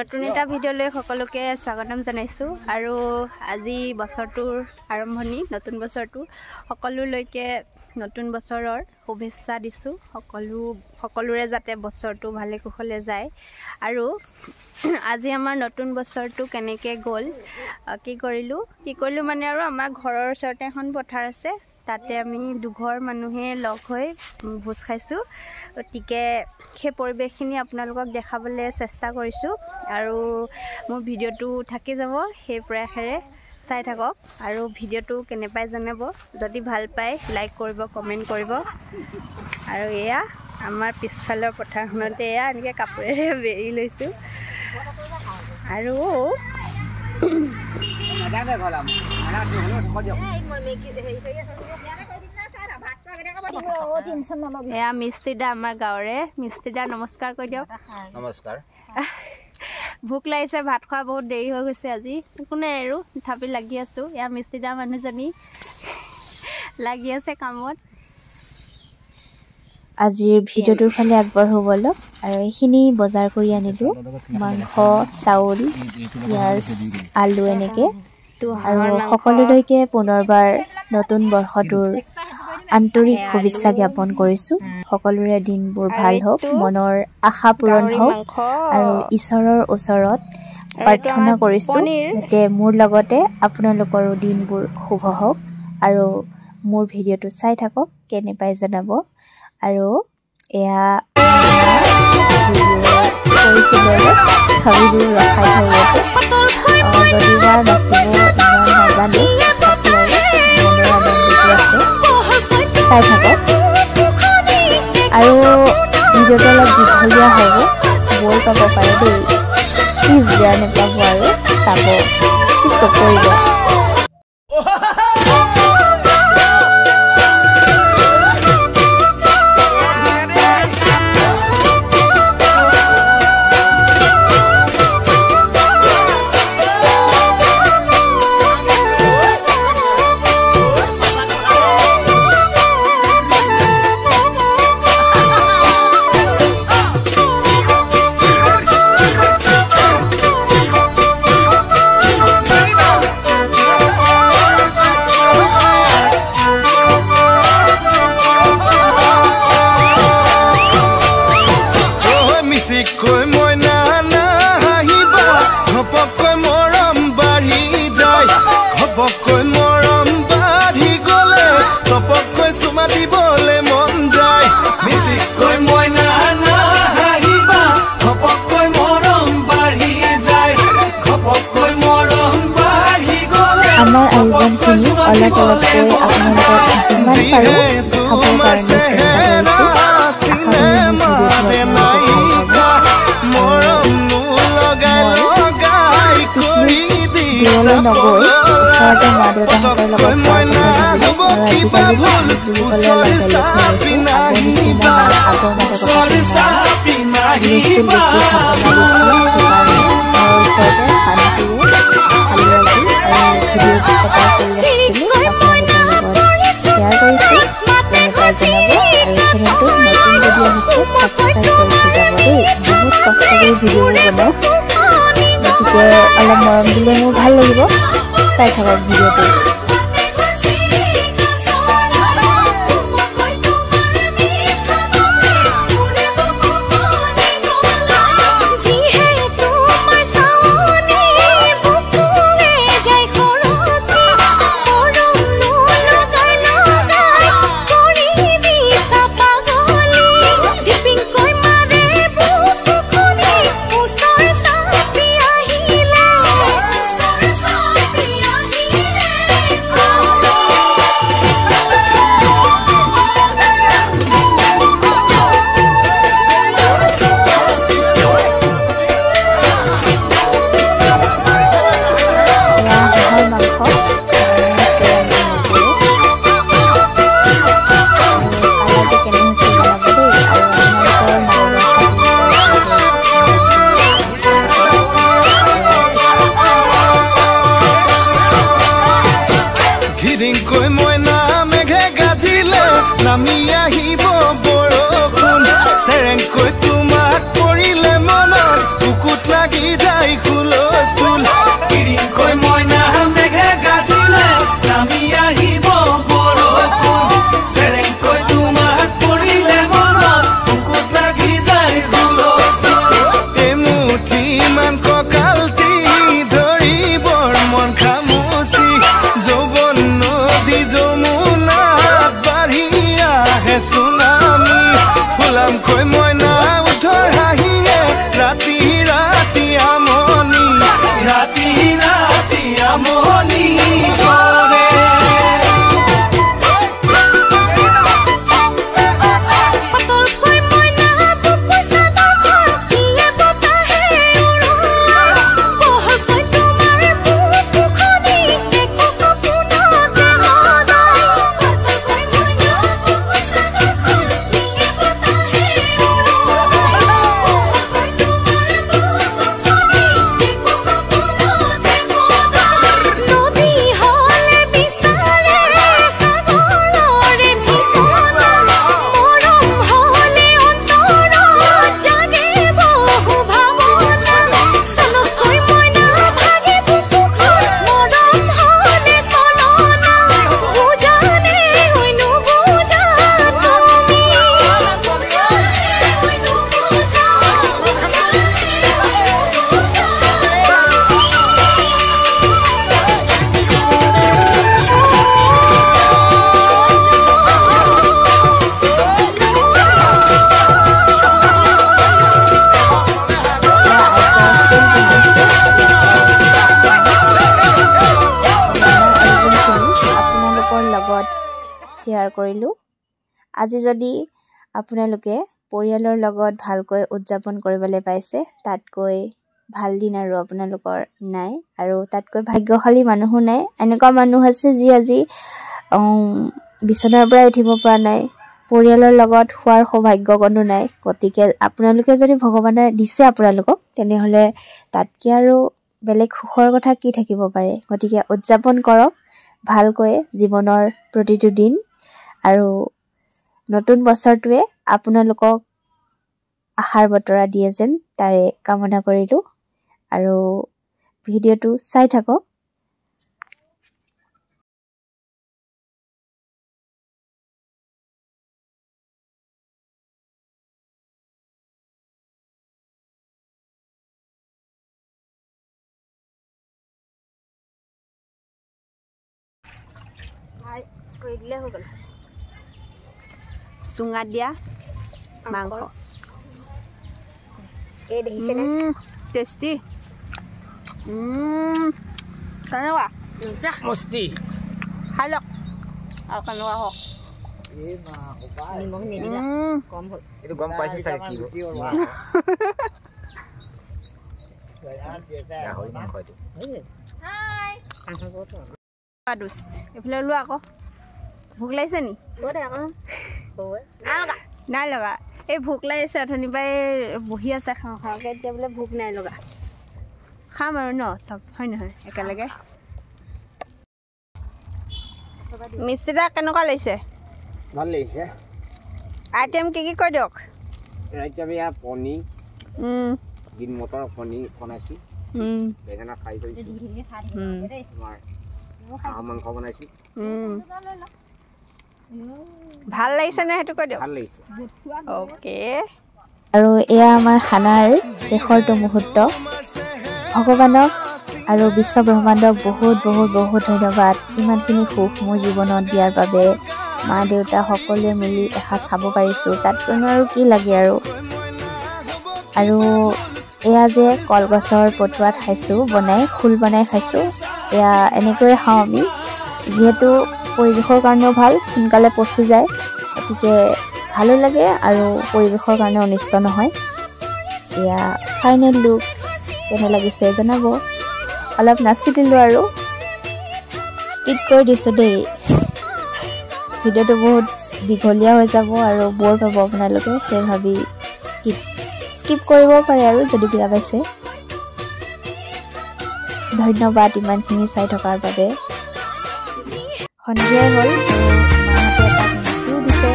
নতুন এটা ভিডিঅ'লৈ সকলোকে স্বাগতম জনাইছো আৰু আজি বছৰটোৰ আৰম্ভণি নতুন বছৰটো সকলোলৈকে নতুন বছৰৰ শুভেচ্ছা দিছো সকলোৰে যাতে বছৰটো ভালে কুশলে যায় আৰু আজি আমাৰ নতুন বছৰটো কেনেকৈ গ'ল কি কৰিলো মানে আৰু আমাৰ ঘৰৰ ওচৰতে এখন পথাৰ আছে তাতে আমি দুঘৰ মানুহে লগ হৈ ভোজ খাইছো গতিকে সেই পৰিৱেশখিনি আপোনালোকক দেখাবলৈ চেষ্টা কৰিছো আৰু মোৰ ভিডিঅ'টো থাকি যাব সেই প্ৰয়াসেৰে চাই থাকক আৰু ভিডিঅ'টো কেনে পাই জনাব যদি ভাল পায় লাইক কৰিব কমেন্ট কৰিব আৰু এয়া আমাৰ পিছফালৰ পথাৰখনতে এয়া এনেকৈ কাপোৰেৰে বেৰি লৈছো আৰু এয়া মিস্ত্ৰীদা আমাৰ গাঁৱৰে মিস্ত্ৰীদা নমস্কাৰ কৈ দিয়ক নমস্কাৰ ভোক লাগিছে ভাত খোৱা বহুত দেৰি হৈ গৈছে আজি কোনে আৰু তথাপি লাগি আছো এয়া মিস্ত্ৰীদা মানুহজনী লাগি আছে কামত আজিৰ ভিডিঅ'টোৰ ফালে আগবঢ়ো বলক আৰু এইখিনি বজাৰ কৰি আনিলো মাংস চাউল পিঁয়াজ আলু এনেকে আৰু সকলোলৈকে পুনৰবাৰ নতুন বৰ্ষটোৰ আন্তৰিক শুভেচ্ছা জ্ঞাপন কৰিছো সকলোৰে দিনবোৰ ভাল হওক মনৰ আশা পূৰণ হওক আৰু ঈশ্বৰৰ ওচৰত প্ৰাৰ্থনা কৰিছো যাতে মোৰ লগতে আপোনালোকৰো দিনবোৰ শুভ হওক আৰু মোৰ ভিডিঅ'টো চাই থাকক কেনে পাই জনাব আৰু এয়া ছবিবোৰ ৰখাই থৈ ৰবিবাৰ নাচিব ইমান নাজানো চাই থাকক আৰু ভিডিঅ'টো অলপ দীঘলীয়া হ'ব বৈ পাব পাৰে দেই প্লিজ বেয়া নাপাব আৰু চাব ঠিক নকৰিব আমাৰ আয়োজনখিনি অলপ অলপকৈ আপোনালোকক যিমান পাৰোঁ খাবৰ কাৰণে চেষ্টা কৰিছোঁ নগৈ ওচৰতে মা দেউতাহঁতৰ লগত বহুত কষ্ট কৰি ভিডিঅ'বোৰ বনাওঁ গতিকে অলপ মৰম দিলে মোৰ ভাল লাগিব চাই থাকক ভিডিঅ'টো নামি আহিব বৰষুণ চেৰেংকৈ তোমাক পৰিলে মনত বুকুত লাগি যায় শ্বেয়াৰ কৰিলোঁ। আজি যদি আপোনালোকে পৰিয়ালৰ লগত ভালকৈ উদযাপন কৰিবলৈ পাইছে, তাতকৈ ভাল দিন আৰু আপোনালোকৰ নাই, আৰু তাতকৈ ভাগ্যশালী মানুহো নাই। এনেকুৱা মানুহ আছে যি আজি বিচনাৰ পৰা উঠিব পৰা নাই, পৰিয়ালৰ লগত খোৱাৰ সৌভাগ্যকণো নাই। গতিকে আপোনালোকে যদি ভগৱানে দিছে আপোনালোকক, তেনেহ'লে তাতকৈ আৰু বেলেগ সুখৰ কথা কি থাকিব পাৰে। গতিকে উদযাপন কৰক ভালকৈ জীৱনৰ প্ৰতিটো দিন, আৰু নতুন বছৰটোৱে আপোনালোকক আশাৰ বতৰা দিয়ে যেন তাৰে কামনা কৰিলোঁ। আৰু ভিডিঅ'টো চাই থাকক। চুঙাত দিয়া মাংস টেষ্টি। কেনেকুৱা মস্তি, খাই লওক আৰু কেনেকুৱা হওক। গম পাইছে চাগে কি এইফালে লোৱা আকৌ। ভোক লাগিছে নি? নাই লগা। এই ভোক লাগিছে, অথনিৰ পৰাই বহি আছে খাওঁ খাওঁকৈ, এতিয়া বোলে ভোক নাই লগা। খাম আৰু ন চব, হয় নহয় একেলগে। মিস্ত্ৰীটা কেনেকুৱা লাগিছে? ভাল লাগিছে। আইটেম কি কৈ দিয়ক। পনীৰ, গ্ৰীণ মটৰ পনীৰ বনাইছোঁ, বেঙেনা ফ্ৰাই কৰিছোঁ, হাঁহ মাংস বনাইছোঁ। ভাল লাগিছে নে সেইটো কৈ দিয়ক। ভাল লাগিছে। অ'কে। আৰু এয়া আমাৰ খানাৰ শেষৰটো মুহূৰ্ত। ভগৱানক আৰু বিশ্ব ব্ৰহ্মাণ্ডক বহুত বহুত বহুত ধন্যবাদ ইমানখিনি সুখ মোৰ জীৱনত দিয়াৰ বাবে। মা দেউতা সকলোৱে মিলি এসাঁজ খাব পাৰিছোঁ, তাতকৈনো আৰু কি লাগে আৰু এয়া যে কলগছৰ পটুৱাত খাইছোঁ বনাই, খোল বনাই খাইছোঁ। এয়া এনেকৈয়ে খাওঁ আমি, যিহেতু পৰিৱেশৰ কাৰণেও ভাল, সোনকালে পচি যায়, গতিকে ভালো লাগে আৰু পৰিৱেশৰ কাৰণে অনিষ্ট নহয়। এয়া ফাইনেল লুক কেনে লাগিছে জনাব। অলপ নাচি দিলোঁ আৰু স্পীড কৰি দিছোঁ দেই। ভিডিঅ'টো বহুত দীঘলীয়া হৈ যাব আৰু ব'ৰ পাব আপোনালোকে, সেই ভাবি স্কিপ কৰিব পাৰে আৰু যদি বেয়া পাইছে। ধন্যবাদ ইমানখিনি চাই থকাৰ বাবে। সন্ধিয়াই হ'ল, মাহঁতে এটাক নাচিও দিছে,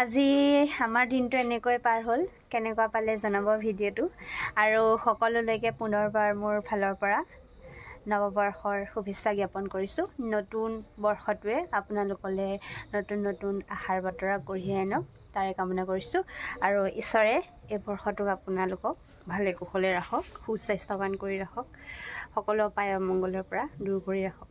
আজি আমাৰ দিনটো এনেকৈ পাৰ হ'ল। কেনেকুৱা পালে জনাব ভিডিঅ'টো, আৰু সকলোলৈকে পুনৰবাৰ মোৰ ফালৰ পৰা নৱবৰ্ষৰ শুভেচ্ছা জ্ঞাপন কৰিছোঁ। নতুন বৰ্ষটোৱে আপোনালোকলৈ নতুন নতুন আশাৰ বতৰা কঢ়িয়াই আনক তাৰে কামনা কৰিছোঁ, আৰু ঈশ্বৰে এই বৰ্ষটোক আপোনালোকক ভালে কুশলে ৰাখক, সুস্বাস্থ্যৱান কৰি ৰাখক, সকলো অপায় অমংগলৰ পৰা দূৰ কৰি ৰাখক।